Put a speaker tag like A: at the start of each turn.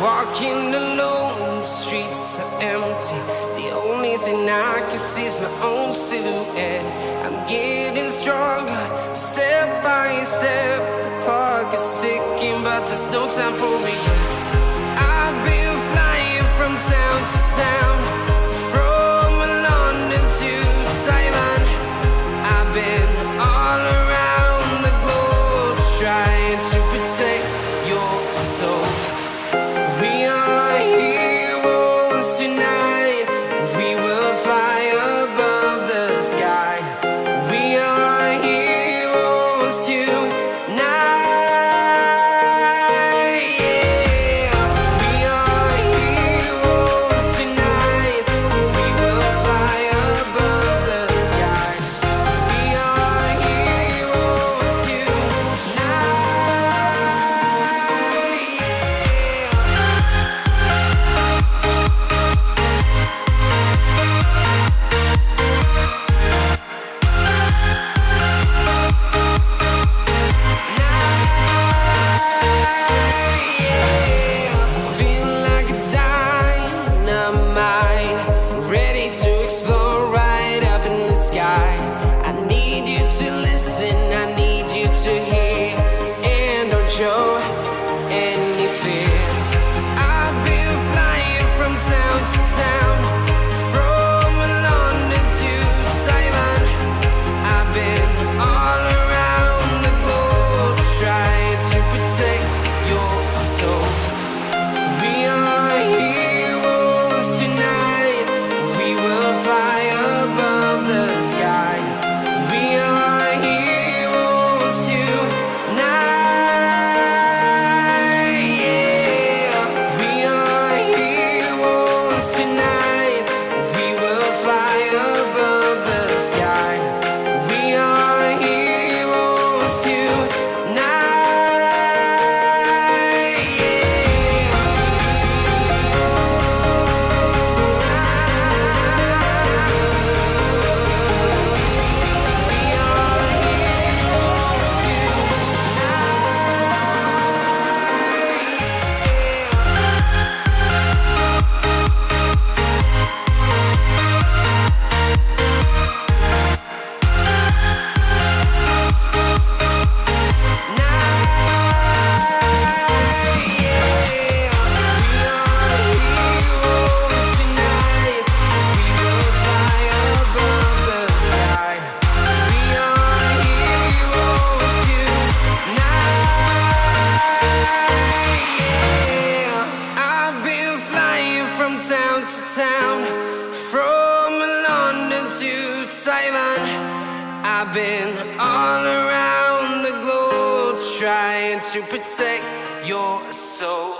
A: Walking alone, the streets are empty. The only thing I can see is my own silhouette. I'm getting stronger, step by step. The clock is ticking, but there's no time for regrets. I've been flying from town to town, from London to Taiwan. I've been all around the globe, trying to protect your soul. We are heroes tonight. We will fly above the sky. We are heroes tonight. Yeah. We are heroes tonight. We will fly above the sky. We are heroes tonight. I need you to listen, I need you to hear, and don't show any fear. I've been flying from town to town, from London to Taiwan. I've been all around the globe, trying to protect your soul. We are heroes tonight. We will fly above the sky. We are heroes tonight. Yeah. We are heroes tonight. We will fly above the sky. We are heroes tonight. Town to town, from London to Taiwan. I've been all around the globe, trying to protect your soul.